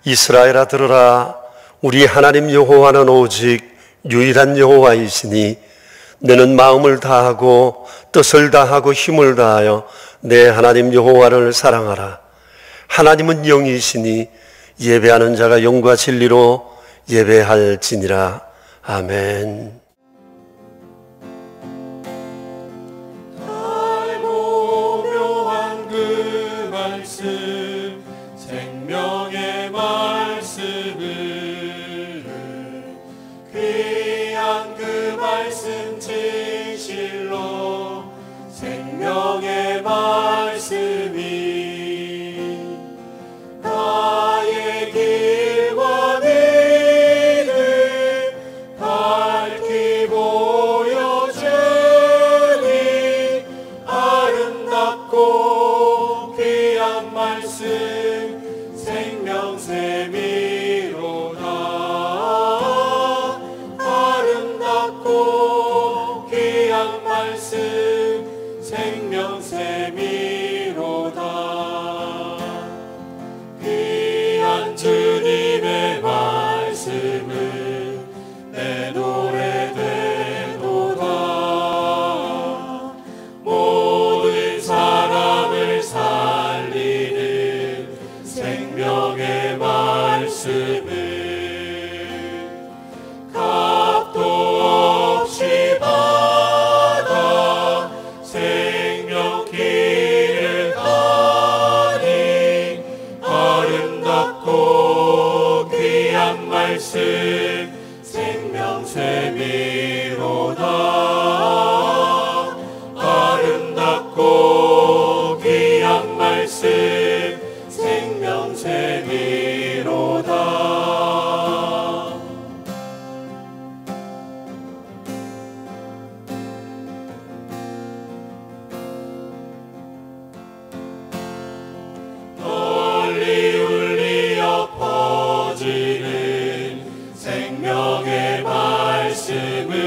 이스라엘아 들으라. 우리 하나님 여호와는 오직 유일한 여호와이시니 너는 마음을 다하고 뜻을 다하고 힘을 다하여 내 하나님 여호와를 사랑하라. 하나님은 영이시니 예배하는 자가 영과 진리로 예배할지니라. 아멘. 달고 묘한 그 말씀, 생명의 말씀을, 귀한 그 말씀 진실로, 생명의 말씀이 나의 길과 믿음 밝히 보여주니 아름답고 귀한 말씀 생명샘이로다. 아름답고 귀한 말씀 생명샘이로다. 귀한 주님의 말씀은 내 노래 되도다. 모든 사람을 살리는 생명의 말씀은 값도 없이 받아 생명길을 가니 아름답고 귀한 말씀 생명샘이로다. 아름답고 귀한 말씀 생명샘이로다. 널리 울리어 퍼지는 생명의 말씀을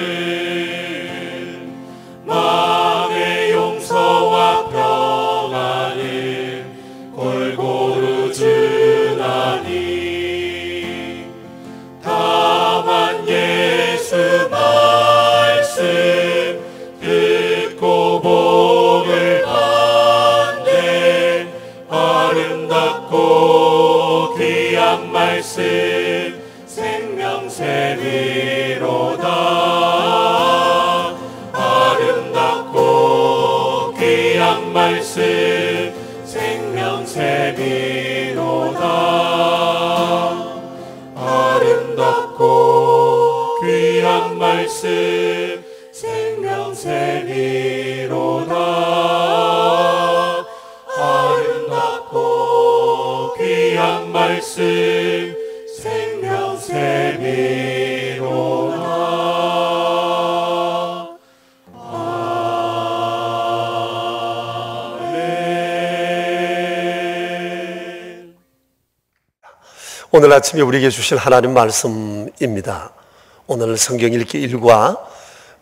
마음의 용서와 평안을 골고루 주나니 다만 예수 말씀 듣고 복을 받네. 아름답고 귀한 말씀 생명샘이로다. 아름답고 귀한 말씀 생명샘이로다. 아름답고 귀한 말씀 생명샘이로다. 아름답고 귀한 말씀 생명샘이로다. 아멘. 오늘 아침에 우리에게 주실 하나님 말씀입니다. 오늘 성경 읽기 1과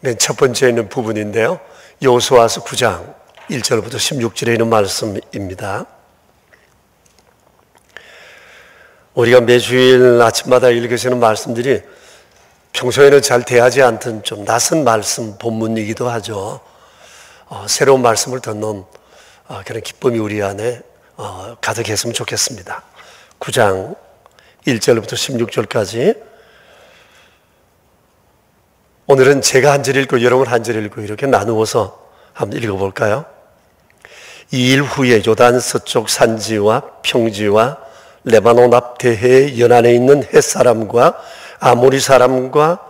맨 첫 번째에 있는 부분인데요, 여호수아서 9장 1절부터 16절에 있는 말씀입니다. 우리가 매주일 아침마다 읽으시는 말씀들이 평소에는 잘 대하지 않던 좀 낯선 말씀 본문이기도 하죠. 새로운 말씀을 듣는 그런 기쁨이 우리 안에 가득했으면 좋겠습니다. 9장 1절부터 16절까지 오늘은 제가 한 절 읽고 여러분 한 절 읽고 이렇게 나누어서 한번 읽어볼까요? 이 일 후에 요단 서쪽 산지와 평지와 레바논 앞 대해 연안에 있는 헷사람과 아모리 사람과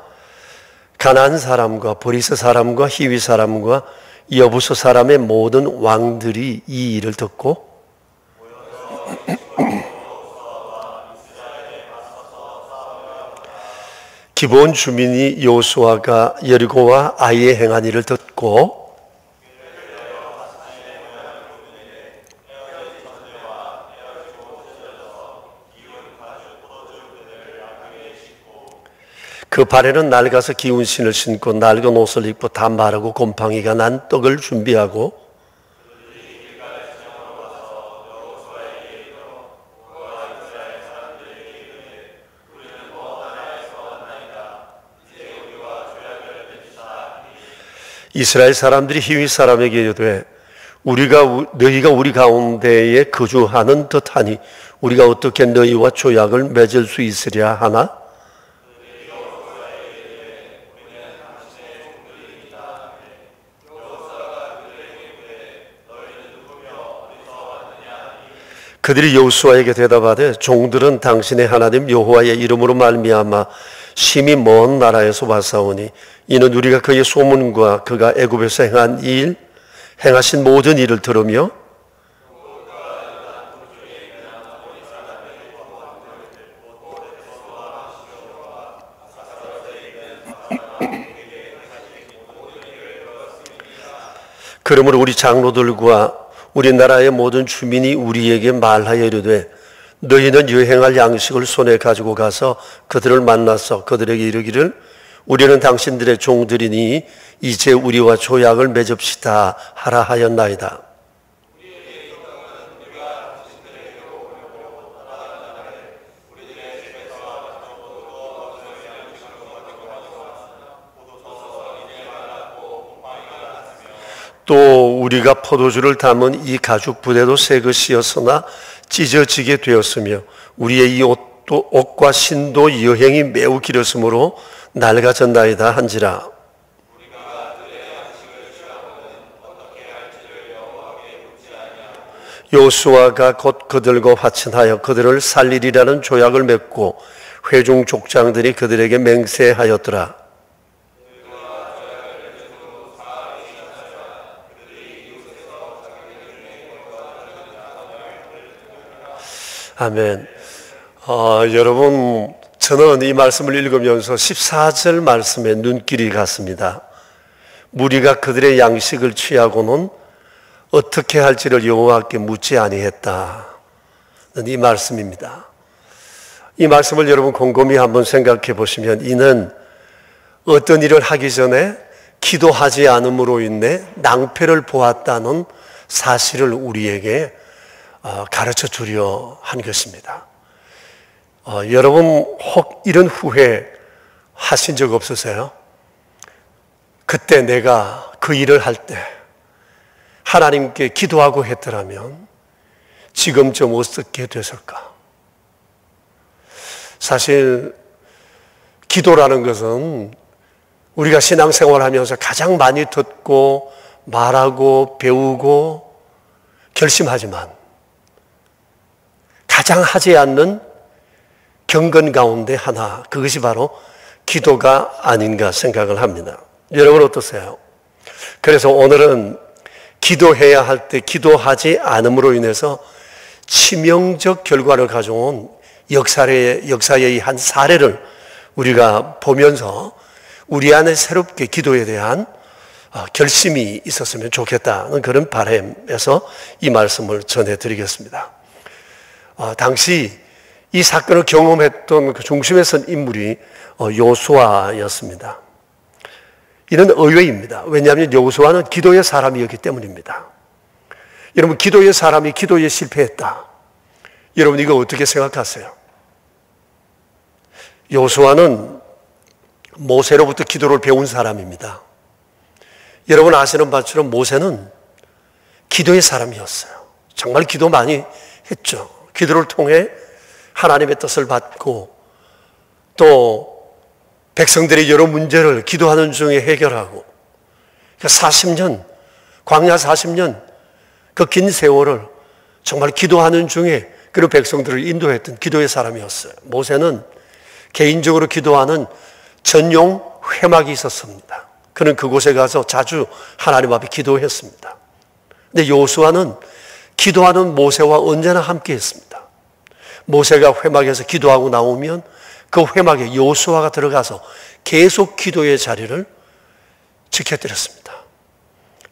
가나안 사람과 브리스 사람과 히위 사람과 여부스 사람의 모든 왕들이 이 일을 듣고 기브온 주민이 여호수아가 여리고와 아이에 행한 일을 듣고 그 발에는 낡아서 기운 신을 신고 낡은 옷을 입고 다 마르고 곰팡이가 난 떡을 준비하고 이스라엘 사람들이 히위 사람에게 이르되 너희가 우리 가운데에 거주하는 듯하니 우리가 어떻게 너희와 조약을 맺을 수 있으랴 하나? 그들이 여호수아에게 대답하되 종들은 당신의 하나님 여호와의 이름으로 말미암아 심히 먼 나라에서 왔사오니 이는 우리가 그의 소문과 그가 애굽에서 행한 일 행하신 모든 일을 들으며 그러므로 우리 장로들과 우리나라의 모든 주민이 우리에게 말하여 이르되 너희는 여행할 양식을 손에 가지고 가서 그들을 만나서 그들에게 이르기를 우리는 당신들의 종들이니 이제 우리와 조약을 맺읍시다 하라 하였나이다. 또 우리가 포도주를 담은 이 가죽 부대도 새 것이었으나 찢어지게 되었으며 우리의 이 옷과 신도 여행이 매우 길었으므로 낡아졌나이다 한지라. 여호수아가 곧 그들과 화친하여 그들을 살리리라는 조약을 맺고 회중 족장들이 그들에게 맹세하였더라. 아멘. 여러분, 저는 이 말씀을 읽으면서 14절 말씀에 눈길이 갔습니다. 무리가 그들의 양식을 취하고는 어떻게 할지를 여호와께 묻지 아니했다. 이 말씀입니다. 이 말씀을 여러분 곰곰이 한번 생각해 보시면 이는 어떤 일을 하기 전에 기도하지 않음으로 인해 낭패를 보았다는 사실을 우리에게 가르쳐 주려 한 것입니다. 여러분 혹 이런 후회 하신 적 없으세요? 그때 내가 그 일을 할 때 하나님께 기도하고 했더라면 지금쯤 어떻게 됐을까? 사실 기도라는 것은 우리가 신앙생활하면서 가장 많이 듣고 말하고 배우고 결심하지만 가장 하지 않는 경건 가운데 하나, 그것이 바로 기도가 아닌가 생각을 합니다. 여러분 어떠세요? 그래서 오늘은 기도해야 할 때 기도하지 않음으로 인해서 치명적 결과를 가져온 역사의 한 사례를 우리가 보면서 우리 안에 새롭게 기도에 대한 결심이 있었으면 좋겠다는 그런 바람에서 이 말씀을 전해드리겠습니다. 당시 이 사건을 경험했던 그 중심에 선 인물이 여호수아였습니다. 이는 의외입니다. 왜냐하면 여호수아는 기도의 사람이었기 때문입니다. 여러분, 기도의 사람이 기도에 실패했다. 여러분 이거 어떻게 생각하세요? 여호수아는 모세로부터 기도를 배운 사람입니다. 여러분 아시는 바처럼 모세는 기도의 사람이었어요. 정말 기도 많이 했죠. 기도를 통해 하나님의 뜻을 받고 또 백성들의 여러 문제를 기도하는 중에 해결하고 40년, 광야 40년 그 긴 세월을 정말 기도하는 중에 그 백성들을 인도했던 기도의 사람이었어요. 모세는 개인적으로 기도하는 전용 회막이 있었습니다. 그는 그곳에 가서 자주 하나님 앞에 기도했습니다. 근데 여호수아는 기도하는 모세와 언제나 함께 했습니다. 모세가 회막에서 기도하고 나오면 그 회막에 여호수아가 들어가서 계속 기도의 자리를 지켜드렸습니다.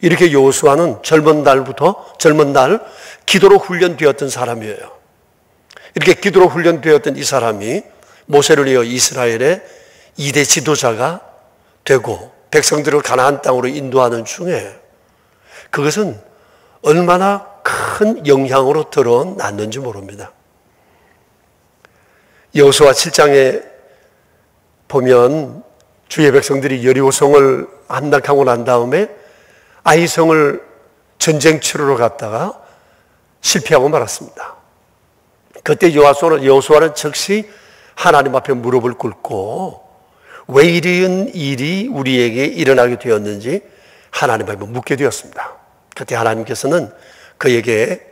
이렇게 여호수아는 젊은 날 기도로 훈련되었던 사람이에요. 이렇게 기도로 훈련되었던 이 사람이 모세를 이어 이스라엘의 2대 지도자가 되고 백성들을 가나안 땅으로 인도하는 중에 그것은 얼마나 큰 영향으로 드러났는지 모릅니다. 여호수아 7장에 보면 주의 백성들이 여리고성을 함락하고 난 다음에 아이성을 전쟁 치르러 갔다가 실패하고 말았습니다. 그때 여호수아는 즉시 하나님 앞에 무릎을 꿇고 왜 이런 일이 우리에게 일어나게 되었는지 하나님 앞에 묻게 되었습니다. 그때 하나님께서는 그에게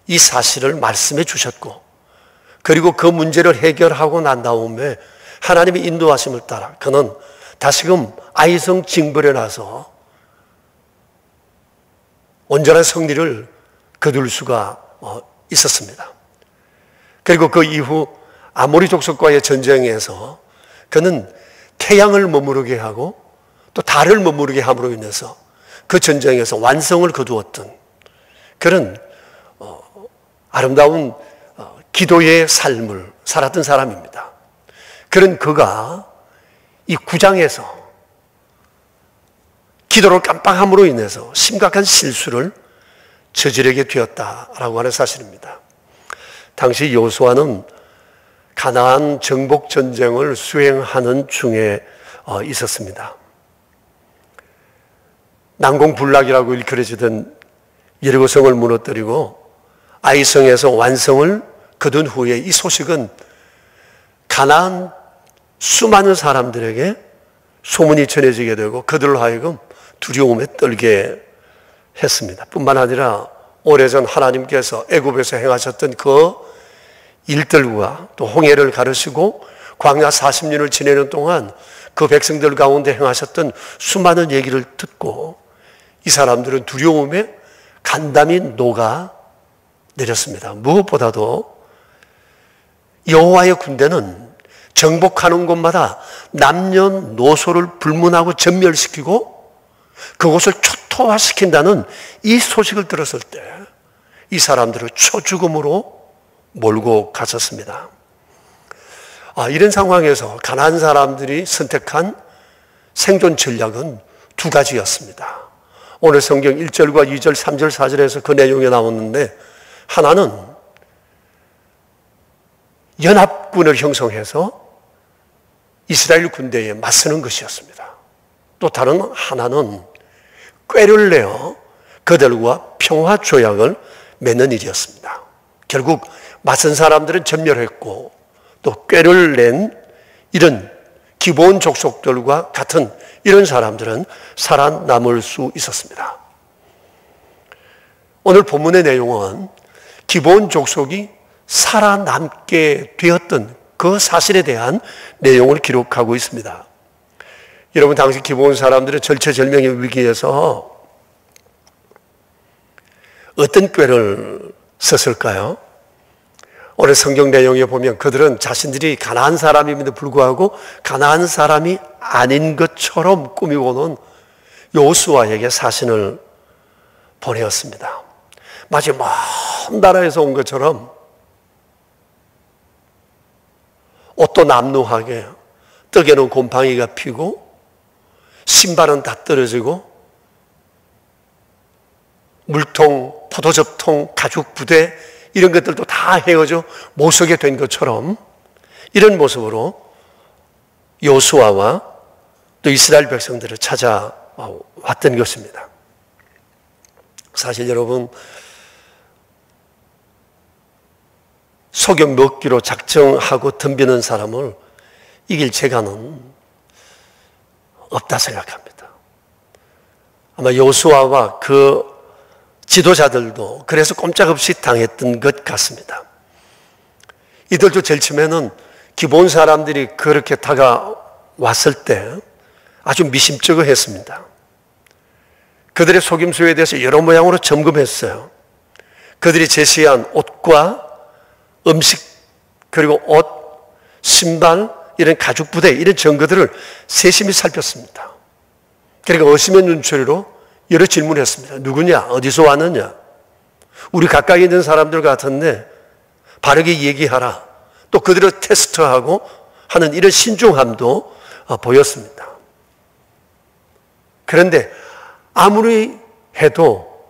이 사실을 말씀해 주셨고, 그리고 그 문제를 해결하고 난 다음에 하나님의 인도하심을 따라 그는 다시금 아이성 징벌에 나서 온전한 승리를 거둘 수가 있었습니다. 그리고 그 이후 아모리 족속과의 전쟁에서 그는 태양을 머무르게 하고 또 달을 머무르게 함으로 인해서 그 전쟁에서 완성을 거두었던 그런 아름다운 기도의 삶을 살았던 사람입니다. 그런 그가 이 9장에서 기도를 깜빡함으로 인해서 심각한 실수를 저지르게 되었다라고 하는 사실입니다. 당시 여호수아는 가나안 정복 전쟁을 수행하는 중에 있었습니다. 난공불락이라고 일컬어지던 여리고성을 무너뜨리고 아이성에서 완성을 거둔 후에 이 소식은 가나안 수많은 사람들에게 소문이 전해지게 되고 그들로 하여금 두려움에 떨게 했습니다. 뿐만 아니라 오래전 하나님께서 애굽에서 행하셨던 그 일들과 또 홍해를 가르시고 광야 40년을 지내는 동안 그 백성들 가운데 행하셨던 수많은 얘기를 듣고 이 사람들은 두려움에 간담이 녹아 내렸습니다. 무엇보다도 여호와의 군대는 정복하는 곳마다 남녀노소를 불문하고 전멸시키고 그곳을 초토화시킨다는 이 소식을 들었을 때 이 사람들을 초죽음으로 몰고 갔었습니다. 이런 상황에서 가나안 사람들이 선택한 생존 전략은 두 가지였습니다. 오늘 성경 1절과 2절, 3절, 4절에서 그 내용이 나오는데, 하나는 연합군을 형성해서 이스라엘 군대에 맞서는 것이었습니다. 또 다른 하나는 꾀를 내어 그들과 평화 조약을 맺는 일이었습니다. 결국 맞선 사람들은 전멸했고 또 꾀를 낸 이런 기본 족속들과 같은 이런 사람들은 살아남을 수 있었습니다. 오늘 본문의 내용은 기본 족속이 살아남게 되었던 그 사실에 대한 내용을 기록하고 있습니다. 여러분, 당시 기본 사람들은 절체절명의 위기에서 어떤 꾀를 썼을까요? 오늘 성경 내용에 보면 그들은 자신들이 가나안 사람임에도 불구하고 가나안 사람이 아닌 것처럼 꾸미고는 여호수아에게 사신을 보내었습니다. 마치 먼 나라에서 온 것처럼 옷도 남루하게, 떡에는 곰팡이가 피고 신발은 다 떨어지고 물통, 포도즙통, 가죽 부대 이런 것들도 다 헤어져 못 서게 된 것처럼 이런 모습으로 여호수아와 또 이스라엘 백성들을 찾아왔던 것입니다. 사실 여러분, 속여 먹기로 작정하고 덤비는 사람을 이길 재간은 없다 생각합니다. 아마 여호수아와 그 지도자들도 그래서 꼼짝없이 당했던 것 같습니다. 이들도 제일 처음에는 기본 사람들이 그렇게 다가왔을 때 아주 미심쩍어했습니다. 그들의 속임수에 대해서 여러 모양으로 점검했어요. 그들이 제시한 옷과 음식, 그리고 옷, 신발, 이런 가죽 부대, 이런 증거들을 세심히 살폈습니다. 그러니까 어심의 눈초리로 여러 질문을 했습니다. 누구냐? 어디서 왔느냐? 우리 가까이 있는 사람들 같은데 바르게 얘기하라. 또 그들을 테스트하고 하는 이런 신중함도 보였습니다. 그런데 아무리 해도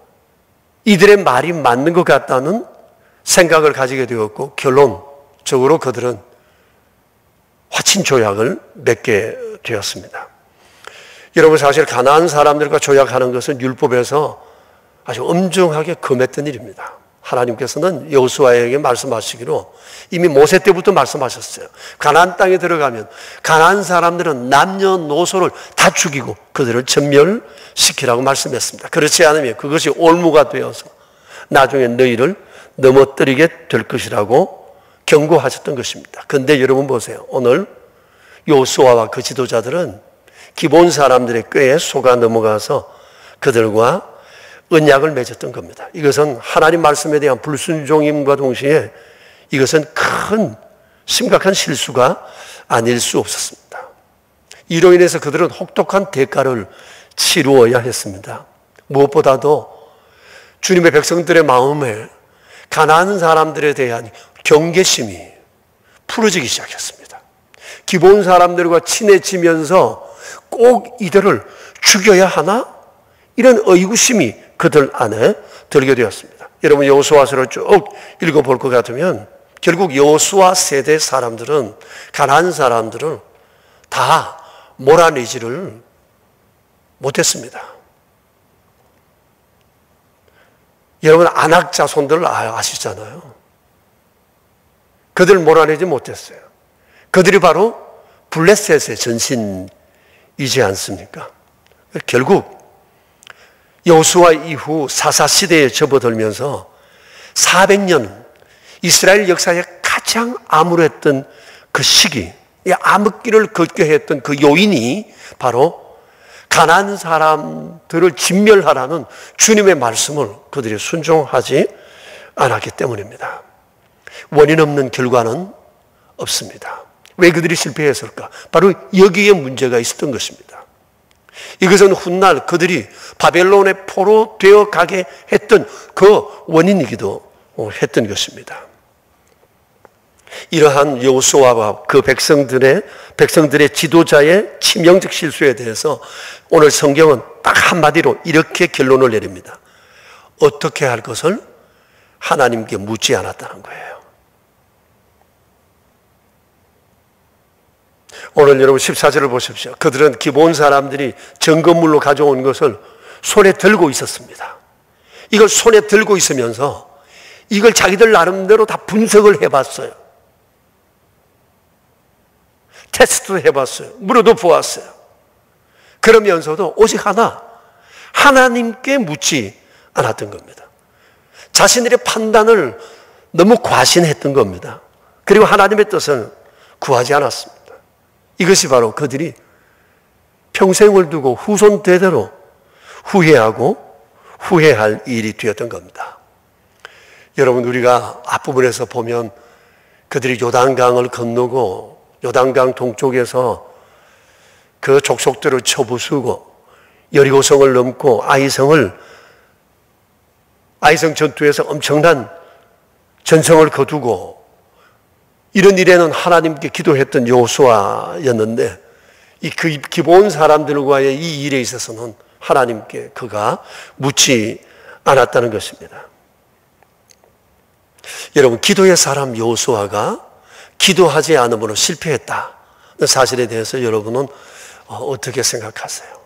이들의 말이 맞는 것 같다는 생각을 가지게 되었고 결론적으로 그들은 화친 조약을 맺게 되었습니다. 여러분, 사실 가나안 사람들과 조약하는 것은 율법에서 아주 엄정하게 금했던 일입니다. 하나님께서는 여호수아에게 말씀하시기로 이미 모세 때부터 말씀하셨어요. 가나안 땅에 들어가면 가나안 사람들은 남녀노소를 다 죽이고 그들을 전멸시키라고 말씀했습니다. 그렇지 않으면 그것이 올무가 되어서 나중에 너희를 넘어뜨리게 될 것이라고 경고하셨던 것입니다. 그런데 여러분 보세요. 오늘 여호수아와 그 지도자들은 기본 사람들의 꾀에 속아 넘어가서 그들과 언약을 맺었던 겁니다. 이것은 하나님 말씀에 대한 불순종임과 동시에 이것은 큰 심각한 실수가 아닐 수 없었습니다. 이로 인해서 그들은 혹독한 대가를 치루어야 했습니다. 무엇보다도 주님의 백성들의 마음에 가나안 사람들에 대한 경계심이 풀어지기 시작했습니다. 기본 사람들과 친해지면서 꼭 이들을 죽여야 하나? 이런 의구심이 그들 안에 들게 되었습니다. 여러분, 여호수아서를 쭉 읽어볼 것 같으면 결국 여호수아 세대 사람들은, 가나안 사람들은 다 몰아내지를 못했습니다. 여러분, 아낙 자손들 아시잖아요. 그들 몰아내지 못했어요. 그들이 바로 블레셋의 전신이지 않습니까? 결국 여호수아 이후 사사 시대에 접어들면서 400년 이스라엘 역사에 가장 암울했던 그 시기, 이 암흑기를 걷게 했던 그 요인이 바로 가나안 사람들을 진멸하라는 주님의 말씀을 그들이 순종하지 않았기 때문입니다. 원인 없는 결과는 없습니다. 왜 그들이 실패했을까? 바로 여기에 문제가 있었던 것입니다. 이것은 훗날 그들이 바벨론의 포로 되어 가게 했던 그 원인이기도 했던 것입니다. 이러한 여호수아와 그 백성들의 지도자의 치명적 실수에 대해서 오늘 성경은 딱 한마디로 이렇게 결론을 내립니다. 어떻게 할 것을 하나님께 묻지 않았다는 거예요. 오늘 여러분 14절을 보십시오. 그들은 기본 사람들이 점검물로 가져온 것을 손에 들고 있었습니다. 이걸 손에 들고 있으면서 이걸 자기들 나름대로 다 분석을 해봤어요. 테스트도 해봤어요. 물어도 보았어요. 그러면서도 오직 하나, 하나님께 묻지 않았던 겁니다. 자신들의 판단을 너무 과신했던 겁니다. 그리고 하나님의 뜻을 구하지 않았습니다. 이것이 바로 그들이 평생을 두고 후손 대대로 후회하고 후회할 일이 되었던 겁니다. 여러분, 우리가 앞부분에서 보면 그들이 요단강을 건너고 요단강 동쪽에서 그 족속들을 쳐부수고 여리고성을 넘고 아이성 전투에서 엄청난 전성을 거두고 이런 일에는 하나님께 기도했던 여호수아였는데 이 그 기본 사람들과의 이 일에 있어서는 하나님께 그가 묻지 않았다는 것입니다. 여러분, 기도의 사람 여호수아가 기도하지 않음으로 실패했다. 사실에 대해서 여러분은 어떻게 생각하세요?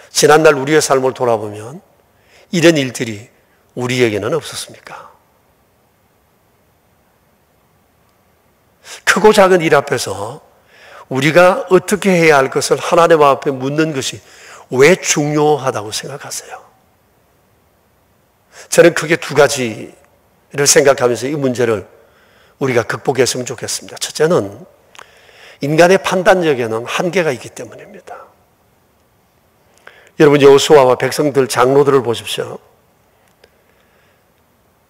지난날 우리의 삶을 돌아보면 이런 일들이 우리에게는 없었습니까? 크고 작은 일 앞에서 우리가 어떻게 해야 할 것을 하나님 앞에 묻는 것이 왜 중요하다고 생각하세요? 저는 크게 두 가지를 생각하면서 이 문제를 우리가 극복했으면 좋겠습니다. 첫째는 인간의 판단력에는 한계가 있기 때문입니다. 여러분, 여호수아와 백성들, 장로들을 보십시오.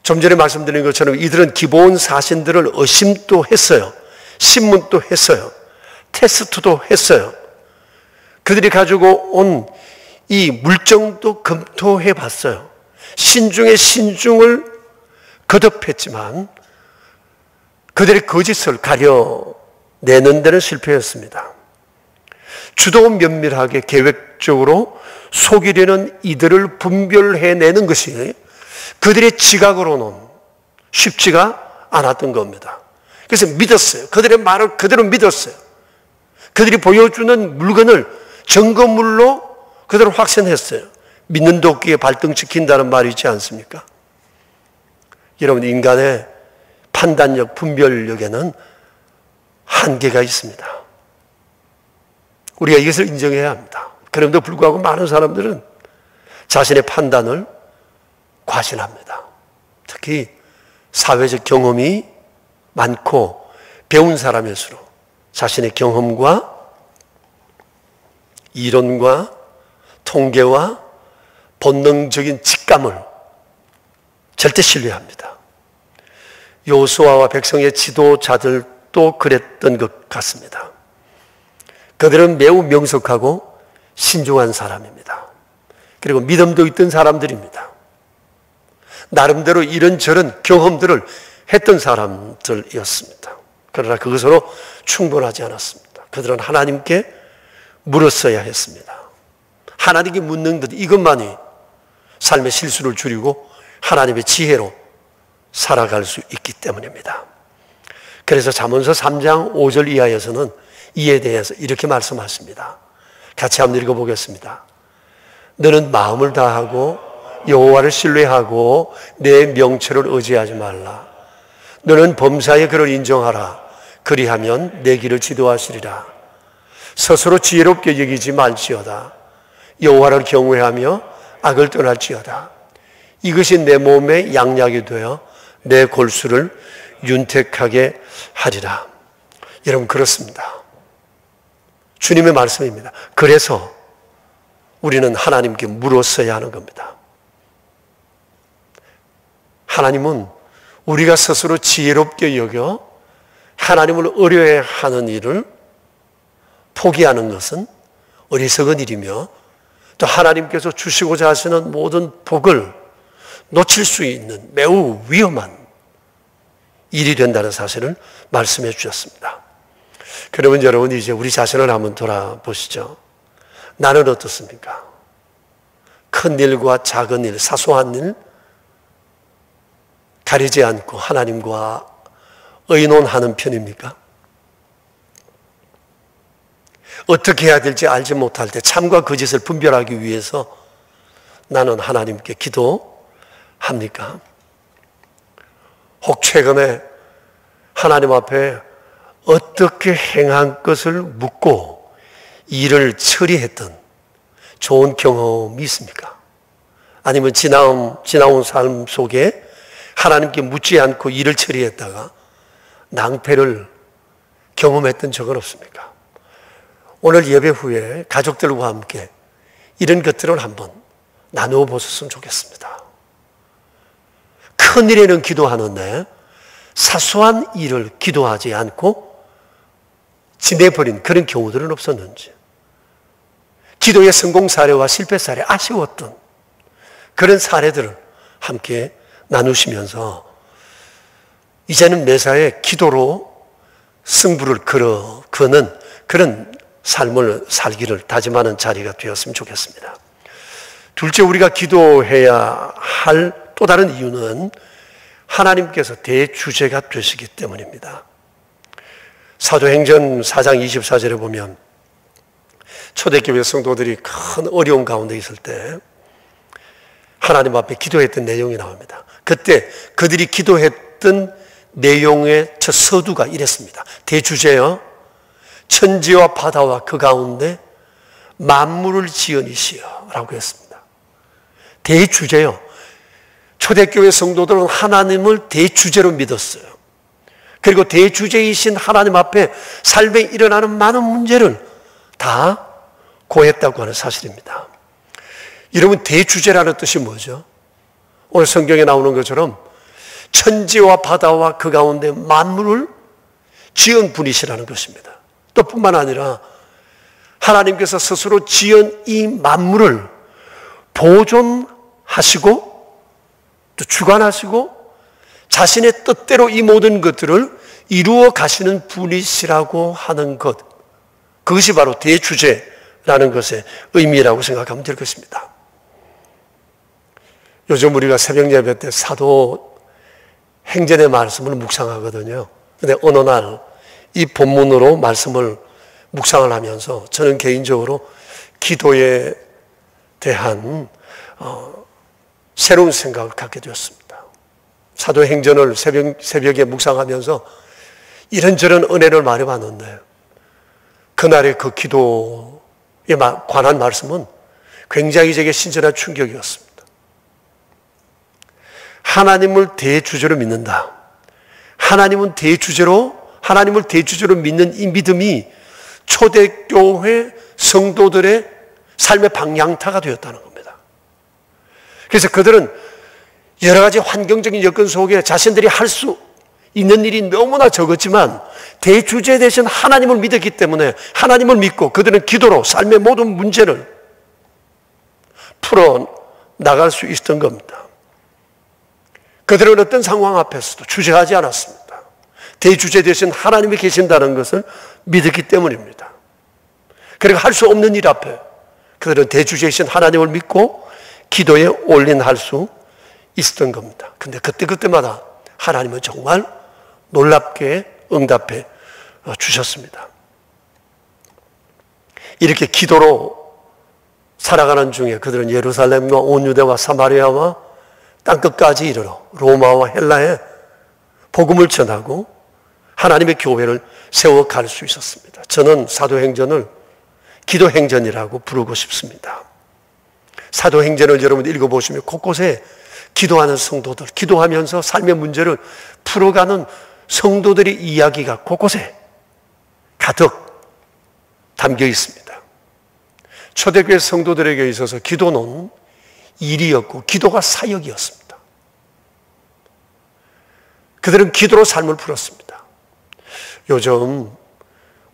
좀 전에 말씀드린 것처럼 이들은 기본 사신들을 의심도 했어요. 신문도 했어요. 테스트도 했어요. 그들이 가지고 온 이 물정도 검토해 봤어요. 신중에 신중을 거듭했지만 그들의 거짓을 가려내는 데는 실패했습니다. 주도 면밀하게 계획적으로 속이려는 이들을 분별해내는 것이 그들의 지각으로는 쉽지가 않았던 겁니다. 그래서 믿었어요. 그들의 말을 그대로 믿었어요. 그들이 보여주는 물건을 증거물로 그대로 확신했어요. 믿는 도끼에 발등시킨다는 말이 있지 않습니까? 여러분, 인간의 판단력, 분별력에는 한계가 있습니다. 우리가 이것을 인정해야 합니다. 그럼에도 불구하고 많은 사람들은 자신의 판단을 과신합니다. 특히 사회적 경험이 많고 배운 사람일수록 자신의 경험과 이론과 통계와 본능적인 직감을 절대 신뢰합니다. 여호수아와 백성의 지도자들도 그랬던 것 같습니다. 그들은 매우 명석하고 신중한 사람입니다. 그리고 믿음도 있던 사람들입니다. 나름대로 이런저런 경험들을 했던 사람들이었습니다. 그러나 그것으로 충분하지 않았습니다. 그들은 하나님께 물었어야 했습니다. 하나님께 묻는 것, 이것만이 삶의 실수를 줄이고 하나님의 지혜로 살아갈 수 있기 때문입니다. 그래서 잠언서 3장 5절 이하에서는 이에 대해서 이렇게 말씀하십니다. 같이 한번 읽어보겠습니다. 너는 마음을 다하고 여호와를 신뢰하고 내 명철을 의지하지 말라. 너는 범사의 그를 인정하라. 그리하면 내 길을 지도하시리라. 스스로 지혜롭게 여기지 말지어다. 여호와를 경외하며 악을 떠날지어다. 이것이 내 몸에 양약이 되어 내 골수를 윤택하게 하리라. 여러분, 그렇습니다. 주님의 말씀입니다. 그래서 우리는 하나님께 물었어야 하는 겁니다. 하나님은 우리가 스스로 지혜롭게 여겨 하나님을 의뢰하는 일을 포기하는 것은 어리석은 일이며, 또 하나님께서 주시고자 하시는 모든 복을 놓칠 수 있는 매우 위험한 일이 된다는 사실을 말씀해 주셨습니다. 그러면 여러분, 이제 우리 자신을 한번 돌아보시죠. 나는 어떻습니까? 큰 일과 작은 일, 사소한 일 가리지 않고 하나님과 의논하는 편입니까? 어떻게 해야 될지 알지 못할 때 참과 거짓을 분별하기 위해서 나는 하나님께 기도합니까? 혹 최근에 하나님 앞에 어떻게 행한 것을 묻고 일을 처리했던 좋은 경험이 있습니까? 아니면 지나온 삶 속에 하나님께 묻지 않고 일을 처리했다가 낭패를 경험했던 적은 없습니까? 오늘 예배 후에 가족들과 함께 이런 것들을 한번 나누어 보셨으면 좋겠습니다. 큰 일에는 기도하는데 사소한 일을 기도하지 않고 지내버린 그런 경우들은 없었는지, 기도의 성공 사례와 실패 사례, 아쉬웠던 그런 사례들을 함께 나누시면서 이제는 매사에 기도로 승부를 거는 그런 삶을 살기를 다짐하는 자리가 되었으면 좋겠습니다. 둘째, 우리가 기도해야 할 또 다른 이유는 하나님께서 대주제가 되시기 때문입니다. 사도행전 4장 24절에 보면 초대교회 성도들이 큰 어려움 가운데 있을 때 하나님 앞에 기도했던 내용이 나옵니다. 그때 그들이 기도했던 내용의 첫 서두가 이랬습니다. 대주제여, 천지와 바다와 그 가운데 만물을 지으니시여 라고 했습니다. 대주제여. 초대교회 성도들은 하나님을 대주제로 믿었어요. 그리고 대주제이신 하나님 앞에 삶에 일어나는 많은 문제를 다 고했다고 하는 사실입니다. 여러분, 대주제라는 뜻이 뭐죠? 오늘 성경에 나오는 것처럼 천지와 바다와 그 가운데 만물을 지은 분이시라는 것입니다. 또 뿐만 아니라 하나님께서 스스로 지은 이 만물을 보존하시고 또 주관하시고 자신의 뜻대로 이 모든 것들을 이루어 가시는 분이시라고 하는 것, 그것이 바로 대주제라는 것의 의미라고 생각하면 될 것입니다. 요즘 우리가 새벽 예배 때 사도 행전의 말씀을 묵상하거든요. 근데 어느 날 이 본문으로 말씀을 묵상을 하면서 저는 개인적으로 기도에 대한 새로운 생각을 갖게 되었습니다. 사도행전을 새벽에 묵상하면서 이런저런 은혜를 많이 받는데 그날의 그 기도에 관한 말씀은 굉장히 제게 신선한 충격이었습니다. 하나님을 대주제로 믿는다. 하나님을 대주제로 믿는 이 믿음이 초대교회 성도들의 삶의 방향타가 되었다는 겁니다. 그래서 그들은 여러 가지 환경적인 여건 속에 자신들이 할 수 있는 일이 너무나 적었지만 대주제 대신 하나님을 믿었기 때문에 하나님을 믿고 그들은 기도로 삶의 모든 문제를 풀어 나갈 수 있었던 겁니다. 그들은 어떤 상황 앞에서도 주저하지 않았습니다. 대주제 대신 하나님이 계신다는 것을 믿었기 때문입니다. 그리고 할 수 없는 일 앞에 그들은 대주제이신 하나님을 믿고 기도에 올인할 수 있었던 겁니다. 근데 그때마다 하나님은 정말 놀랍게 응답해 주셨습니다. 이렇게 기도로 살아가는 중에 그들은 예루살렘과 온 유대와 사마리아와 땅끝까지 이르러 로마와 헬라에 복음을 전하고 하나님의 교회를 세워갈 수 있었습니다. 저는 사도행전을 기도행전이라고 부르고 싶습니다. 사도행전을 여러분 읽어보시면 곳곳에 기도하는 성도들, 기도하면서 삶의 문제를 풀어가는 성도들의 이야기가 곳곳에 가득 담겨 있습니다. 초대교회 성도들에게 있어서 기도는 일이었고 기도가 사역이었습니다. 그들은 기도로 삶을 풀었습니다. 요즘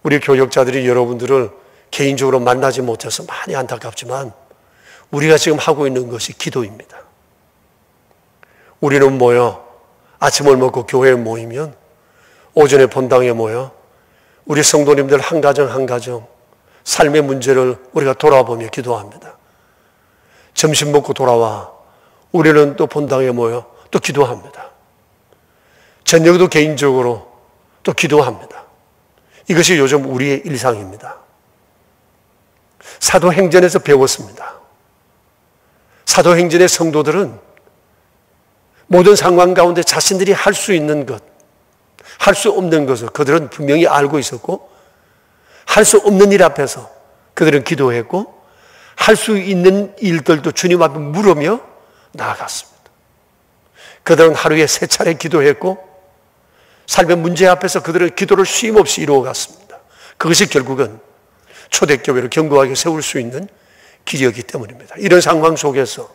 우리 교역자들이 여러분들을 개인적으로 만나지 못해서 많이 안타깝지만 우리가 지금 하고 있는 것이 기도입니다. 우리는 모여 아침을 먹고 교회에 모이면 오전에 본당에 모여 우리 성도님들 한 가정 한 가정 삶의 문제를 우리가 돌아보며 기도합니다. 점심 먹고 돌아와 우리는 또 본당에 모여 또 기도합니다. 저녁도 개인적으로 또 기도합니다. 이것이 요즘 우리의 일상입니다. 사도행전에서 배웠습니다. 사도행전의 성도들은 모든 상황 가운데 자신들이 할 수 있는 것, 할 수 없는 것을 그들은 분명히 알고 있었고 할 수 없는 일 앞에서 그들은 기도했고 할 수 있는 일들도 주님 앞에 물으며 나아갔습니다. 그들은 하루에 3차례 기도했고 삶의 문제 앞에서 그들은 기도를 쉼 없이 이루어갔습니다. 그것이 결국은 초대교회를 견고하게 세울 수 있는 길이었기 때문입니다. 이런 상황 속에서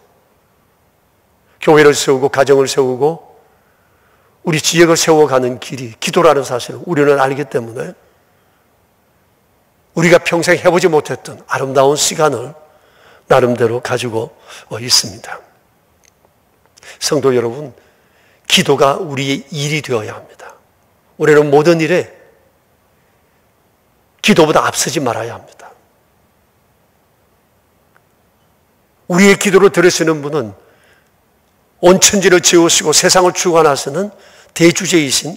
교회를 세우고 가정을 세우고 우리 지역을 세워가는 길이 기도라는 사실을 우리는 알기 때문에 우리가 평생 해보지 못했던 아름다운 시간을 나름대로 가지고 있습니다. 성도 여러분, 기도가 우리의 일이 되어야 합니다. 우리는 모든 일에 기도보다 앞서지 말아야 합니다. 우리의 기도를 들으시는 분은 온 천지를 지으시고 세상을 주관하시는 대주제이신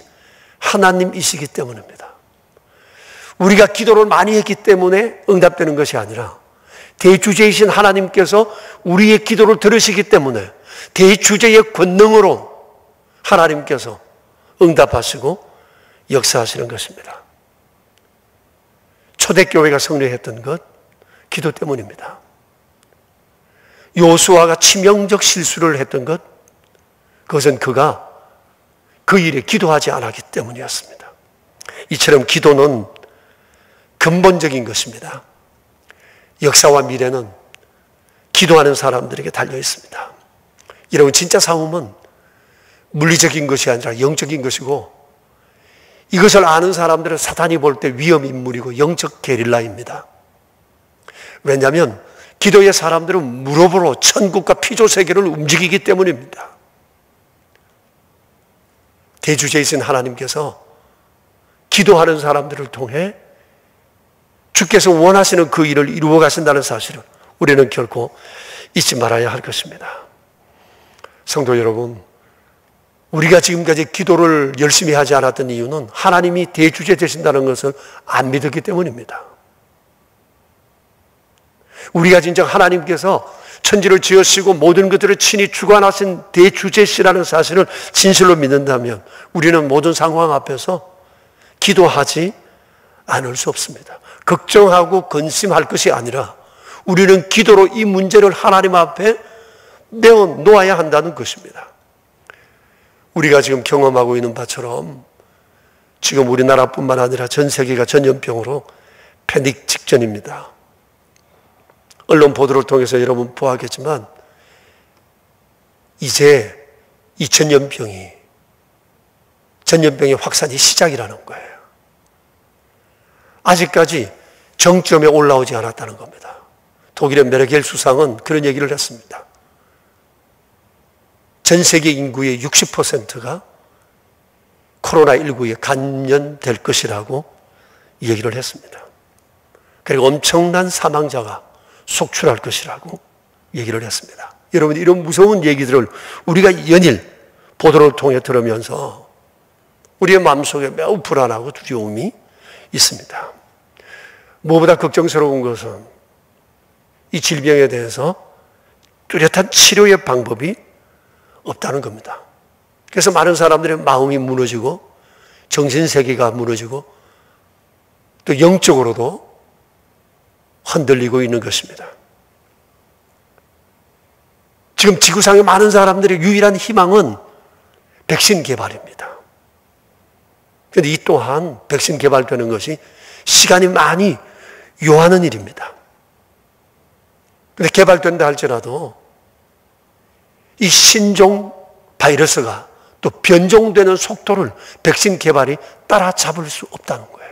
하나님이시기 때문입니다. 우리가 기도를 많이 했기 때문에 응답되는 것이 아니라 대주제이신 하나님께서 우리의 기도를 들으시기 때문에 대주제의 권능으로 하나님께서 응답하시고 역사하시는 것입니다. 초대교회가 승리했던 것, 기도 때문입니다. 요수아가 치명적 실수를 했던 것, 그것은 그가 그 일에 기도하지 않았기 때문이었습니다. 이처럼 기도는 근본적인 것입니다. 역사와 미래는 기도하는 사람들에게 달려 있습니다. 여러분, 진짜 싸움은 물리적인 것이 아니라 영적인 것이고 이것을 아는 사람들은 사탄이 볼 때 위험 인물이고 영적 게릴라입니다. 왜냐하면 기도의 사람들은 무릎으로 천국과 피조 세계를 움직이기 때문입니다. 대주제이신 하나님께서 기도하는 사람들을 통해 주께서 원하시는 그 일을 이루어 가신다는 사실을 우리는 결코 잊지 말아야 할 것입니다. 성도 여러분, 우리가 지금까지 기도를 열심히 하지 않았던 이유는 하나님이 대주제 되신다는 것을 안 믿었기 때문입니다. 우리가 진정 하나님께서 천지를 지으시고 모든 것들을 친히 주관하신 대주제시라는 사실을 진실로 믿는다면 우리는 모든 상황 앞에서 기도하지 않을 수 없습니다. 걱정하고 근심할 것이 아니라 우리는 기도로 이 문제를 하나님 앞에 내어놓아야 한다는 것입니다. 우리가 지금 경험하고 있는 바처럼 지금 우리나라뿐만 아니라 전 세계가 전염병으로 패닉 직전입니다. 언론 보도를 통해서 여러분 보았겠지만 이제 이 전염병의 확산이 시작이라는 거예요. 아직까지 정점에 올라오지 않았다는 겁니다. 독일의 메르켈 수상은 그런 얘기를 했습니다. 전 세계 인구의 60%가 코로나19에 감염될 것이라고 얘기를 했습니다. 그리고 엄청난 사망자가 속출할 것이라고 얘기를 했습니다. 여러분, 이런 무서운 얘기들을 우리가 연일 보도를 통해 들으면서 우리의 마음속에 매우 불안하고 두려움이 있습니다. 무엇보다 걱정스러운 것은 이 질병에 대해서 뚜렷한 치료의 방법이 없다는 겁니다. 그래서 많은 사람들의 마음이 무너지고 정신세계가 무너지고 또 영적으로도 흔들리고 있는 것입니다. 지금 지구상의 많은 사람들의 유일한 희망은 백신 개발입니다. 그런데 이 또한 백신 개발되는 것이 시간이 많이 요하는 일입니다. 그런데 개발된다 할지라도 이 신종 바이러스가 또 변종되는 속도를 백신 개발이 따라잡을 수 없다는 거예요.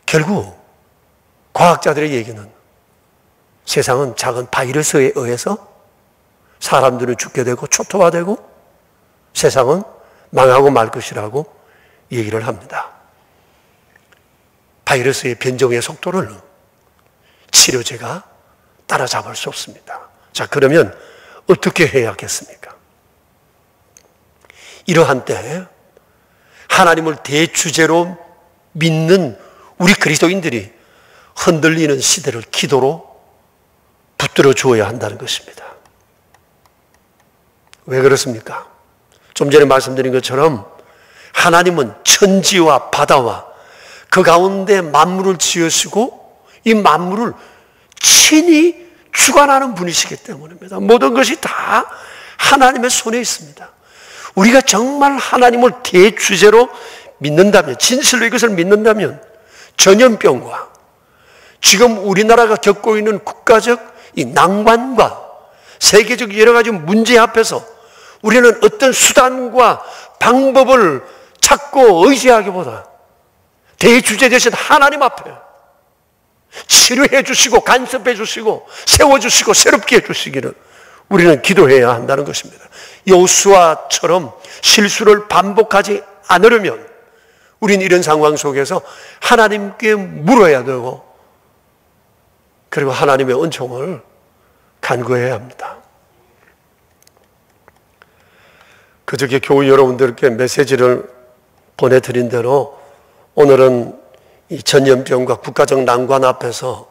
결국 과학자들의 얘기는 세상은 작은 바이러스에 의해서 사람들은 죽게 되고 초토화되고 세상은 망하고 말 것이라고 얘기를 합니다. 바이러스의 변종의 속도를 치료제가 따라잡을 수 없습니다. 자, 그러면 어떻게 해야겠습니까? 이러한 때 하나님을 대주제로 믿는 우리 그리스도인들이 흔들리는 시대를 기도로 붙들어 주어야 한다는 것입니다. 왜 그렇습니까? 좀 전에 말씀드린 것처럼 하나님은 천지와 바다와 그 가운데 만물을 지으시고 이 만물을 친히 주관하는 분이시기 때문입니다. 모든 것이 다 하나님의 손에 있습니다. 우리가 정말 하나님을 대주제로 믿는다면, 진실로 이것을 믿는다면 전염병과 지금 우리나라가 겪고 있는 국가적 이 난관과 세계적 여러 가지 문제 앞에서 우리는 어떤 수단과 방법을 찾고 의지하기보다 대주제 되신 하나님 앞에 치료해 주시고 간섭해 주시고 세워주시고 새롭게 해주시기를 우리는 기도해야 한다는 것입니다. 여호수아처럼 실수를 반복하지 않으려면 우리는 이런 상황 속에서 하나님께 물어야 되고 그리고 하나님의 은총을 간구해야 합니다. 그저께 교우 여러분들께 메시지를 보내드린 대로 오늘은 이 전염병과 국가적 난관 앞에서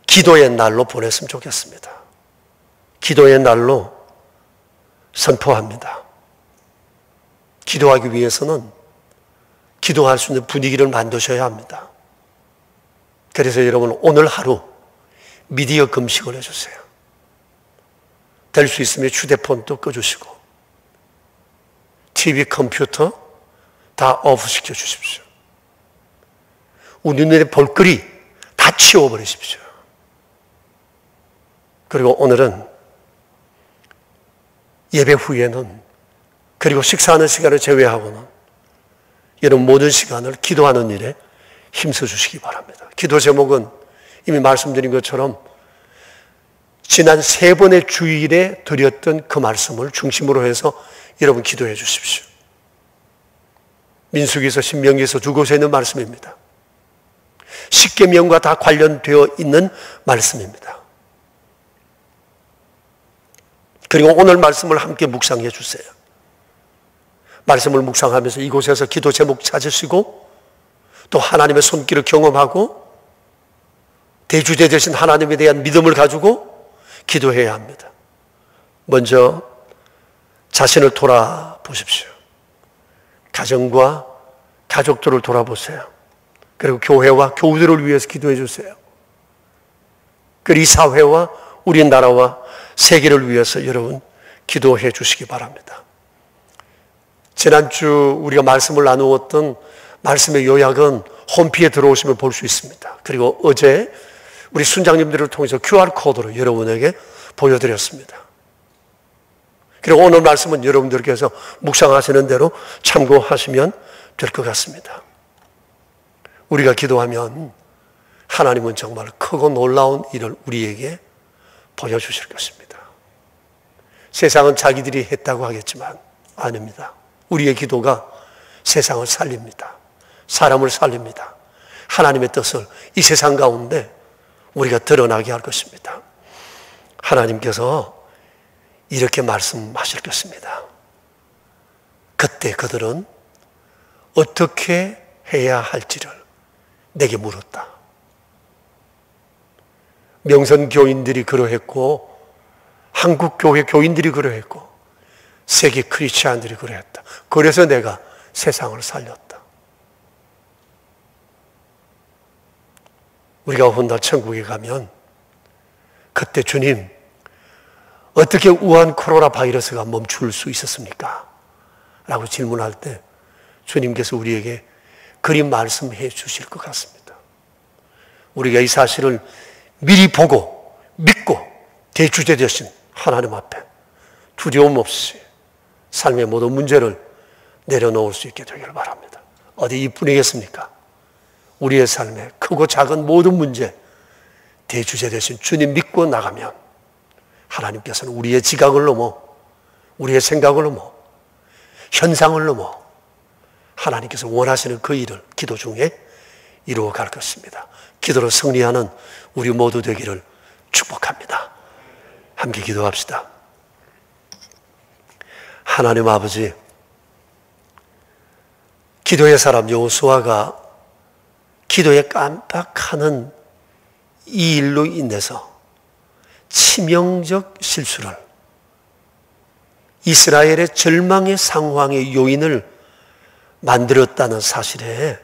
기도의 날로 보냈으면 좋겠습니다. 기도의 날로 선포합니다. 기도하기 위해서는 기도할 수 있는 분위기를 만드셔야 합니다. 그래서 여러분 오늘 하루 미디어 금식을 해주세요. 될 수 있으면 휴대폰도 꺼주시고 TV, 컴퓨터 다 오프시켜 주십시오. 우리 눈에 볼거리 다 치워버리십시오. 그리고 오늘은 예배 후에는 그리고 식사하는 시간을 제외하고는 이런 모든 시간을 기도하는 일에 힘써 주시기 바랍니다. 기도 제목은 이미 말씀드린 것처럼 지난 3번의 주일에 드렸던 그 말씀을 중심으로 해서 여러분 기도해 주십시오. 민수기에서 신명기에서 두 곳에 있는 말씀입니다. 십계명과 다 관련되어 있는 말씀입니다. 그리고 오늘 말씀을 함께 묵상해 주세요. 말씀을 묵상하면서 이곳에서 기도 제목 찾으시고 또 하나님의 손길을 경험하고 대주제 되신 하나님에 대한 믿음을 가지고 기도해야 합니다. 먼저 자신을 돌아보십시오. 가정과 가족들을 돌아보세요. 그리고 교회와 교우들을 위해서 기도해 주세요. 그리고 이 사회와 우리나라와 세계를 위해서 여러분 기도해 주시기 바랍니다. 지난주 우리가 말씀을 나누었던 말씀의 요약은 홈피에 들어오시면 볼 수 있습니다. 그리고 어제 우리 순장님들을 통해서 QR코드로 여러분에게 보여드렸습니다. 그리고 오늘 말씀은 여러분들께서 묵상하시는 대로 참고하시면 될 것 같습니다. 우리가 기도하면 하나님은 정말 크고 놀라운 일을 우리에게 보여주실 것입니다. 세상은 자기들이 했다고 하겠지만 아닙니다. 우리의 기도가 세상을 살립니다. 사람을 살립니다. 하나님의 뜻을 이 세상 가운데 우리가 드러나게 할 것입니다. 하나님께서 이렇게 말씀하실 것입니다. 그때 그들은 어떻게 해야 할지를 내게 물었다. 명선교인들이 그러했고 한국교회 교인들이 그러했고 세계 크리스찬들이 그러했다. 그래서 내가 세상을 살렸다. 우리가 혼자 천국에 가면 그때 주님 어떻게 우한 코로나 바이러스가 멈출 수 있었습니까? 라고 질문할 때 주님께서 우리에게 그리 말씀해 주실 것 같습니다. 우리가 이 사실을 미리 보고 믿고 대주제 되신 하나님 앞에 두려움 없이 삶의 모든 문제를 내려놓을 수 있게 되기를 바랍니다. 어디 이뿐이겠습니까? 우리의 삶에 크고 작은 모든 문제 대주제 되신 주님 믿고 나가면 하나님께서는 우리의 지각을 넘어 우리의 생각을 넘어 현상을 넘어 하나님께서 원하시는 그 일을 기도 중에 이루어갈 것입니다. 기도로 승리하는 우리 모두 되기를 축복합니다. 함께 기도합시다. 하나님 아버지, 기도의 사람 여호수아가 기도에 깜빡하는 이 일로 인해서 치명적 실수를 이스라엘의 절망의 상황의 요인을 만들었다는 사실에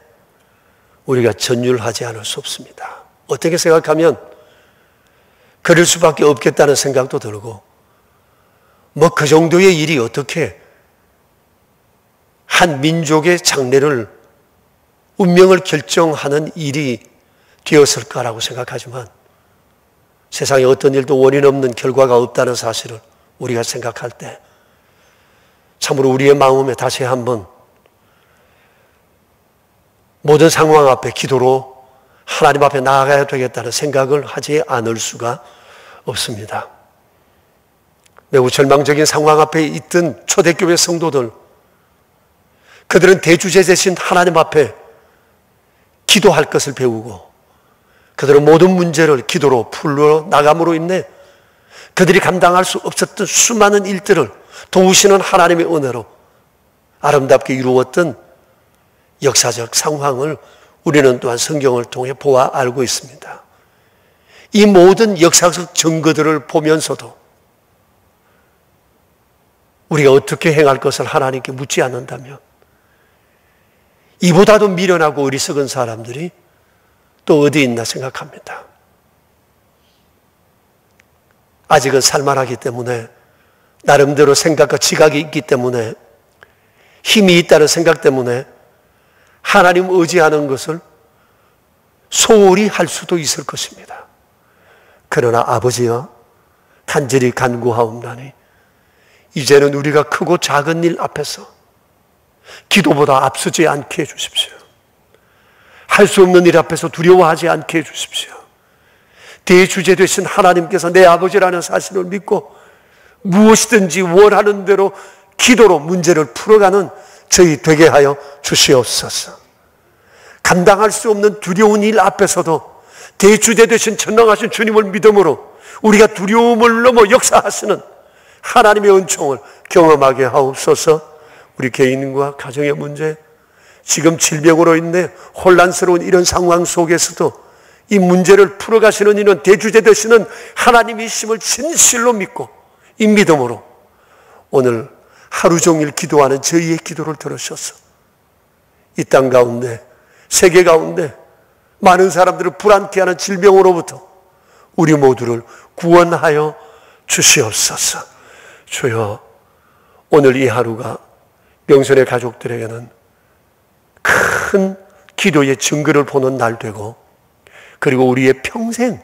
우리가 전율하지 않을 수 없습니다. 어떻게 생각하면 그럴 수밖에 없겠다는 생각도 들고 뭐 그 정도의 일이 어떻게 한 민족의 장래를 운명을 결정하는 일이 되었을까라고 생각하지만 세상에 어떤 일도 원인 없는 결과가 없다는 사실을 우리가 생각할 때 참으로 우리의 마음에 다시 한번 모든 상황 앞에 기도로 하나님 앞에 나아가야 되겠다는 생각을 하지 않을 수가 없습니다. 매우 절망적인 상황 앞에 있던 초대교회 성도들, 그들은 대주제 되신 하나님 앞에 기도할 것을 배우고 그들은 모든 문제를 기도로 풀어 나감으로 인해 그들이 감당할 수 없었던 수많은 일들을 도우시는 하나님의 은혜로 아름답게 이루었던 역사적 상황을 우리는 또한 성경을 통해 보아 알고 있습니다. 이 모든 역사적 증거들을 보면서도 우리가 어떻게 행할 것을 하나님께 묻지 않는다면 이보다도 미련하고 어리석은 사람들이 또 어디 있나 생각합니다. 아직은 살만하기 때문에 나름대로 생각과 지각이 있기 때문에 힘이 있다는 생각 때문에 하나님 의지하는 것을 소홀히 할 수도 있을 것입니다. 그러나 아버지여 간절히 간구하옵나니 이제는 우리가 크고 작은 일 앞에서 기도보다 앞서지 않게 해주십시오. 할 수 없는 일 앞에서 두려워하지 않게 해주십시오. 대주제 되신 하나님께서 내 아버지라는 사실을 믿고 무엇이든지 원하는 대로 기도로 문제를 풀어가는 저희 되게 하여 주시옵소서. 감당할 수 없는 두려운 일 앞에서도 대주제 되신 전능하신 주님을 믿음으로 우리가 두려움을 넘어 역사하시는 하나님의 은총을 경험하게 하옵소서. 우리 개인과 가정의 문제, 지금 질병으로 인해 혼란스러운 이런 상황 속에서도 이 문제를 풀어가시는 이는 대주제 되시는 하나님이심을 진실로 믿고 이 믿음으로 오늘 하루 종일 기도하는 저희의 기도를 들으셔서 이 땅 가운데, 세계 가운데 많은 사람들을 불안케 하는 질병으로부터 우리 모두를 구원하여 주시옵소서. 주여, 오늘 이 하루가 명선의 가족들에게는 큰 기도의 증거를 보는 날 되고, 그리고 우리의 평생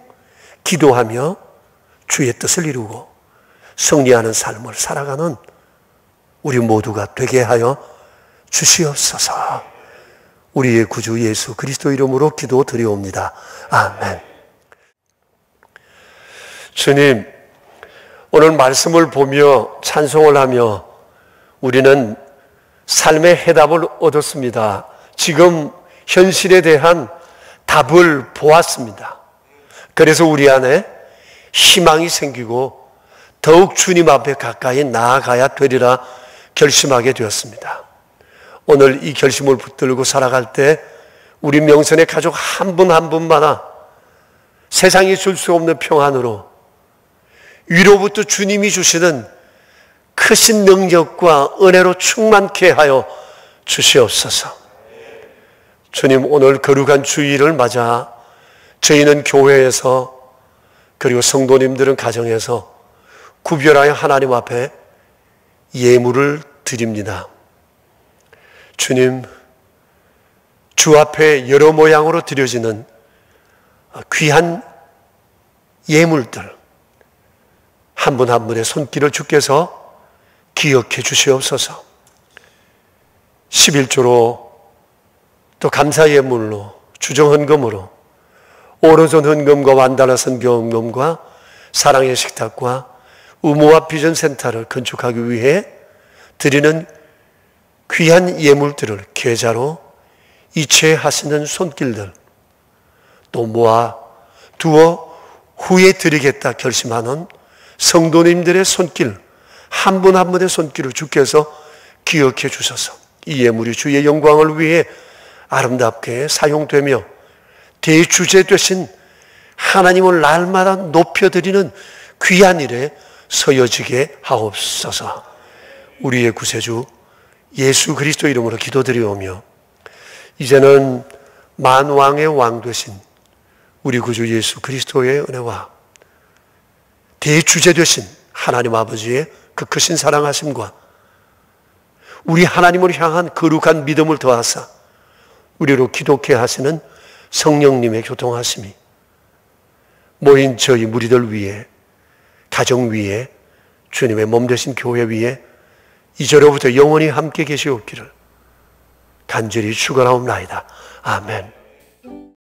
기도하며 주의 뜻을 이루고 승리하는 삶을 살아가는 우리 모두가 되게 하여 주시옵소서. 우리의 구주 예수 그리스도 이름으로 기도드리옵니다. 아멘. 주님, 오늘 말씀을 보며 찬송을 하며 우리는 삶의 해답을 얻었습니다. 지금 현실에 대한 답을 보았습니다. 그래서 우리 안에 희망이 생기고 더욱 주님 앞에 가까이 나아가야 되리라 결심하게 되었습니다. 오늘 이 결심을 붙들고 살아갈 때 우리 명선의 가족 한 분 한 분마다 세상이 줄 수 없는 평안으로 위로부터 주님이 주시는 크신 능력과 은혜로 충만케 하여 주시옵소서. 주님, 오늘 거룩한 주일을 맞아 저희는 교회에서 그리고 성도님들은 가정에서 구별하여 하나님 앞에 예물을 드립니다. 주님, 주 앞에 여러 모양으로 드려지는 귀한 예물들 한 분 한 분의 손길을 주께서 기억해 주시옵소서. 11조로 또 감사 예물로 주정 헌금으로 오로전 헌금과 완달라 선교 헌금과 사랑의 식탁과 의무와 비전 센터를 건축하기 위해 드리는 귀한 예물들을 계좌로 이체하시는 손길들 또 모아 두어 후에 드리겠다 결심하는 성도님들의 손길 한 분 한 분의 손길을 주께서 기억해 주셔서 이 예물이 주의 영광을 위해 아름답게 사용되며 대주제 되신 하나님을 날마다 높여드리는 귀한 일에 서여지게 하옵소서. 우리의 구세주 예수 그리스도 이름으로 기도드리오며 이제는 만왕의 왕 되신 우리 구주 예수 그리스도의 은혜와 대주제 되신 하나님 아버지의 그 크신 사랑하심과 우리 하나님을 향한 거룩한 믿음을 더하사 우리로 기독케 하시는 성령님의 교통하심이 모인 저희 무리들 위에, 가정 위에, 주님의 몸 되신 교회 위에 이제로부터 영원히 함께 계시옵기를 간절히 축원하옵나이다. 아멘.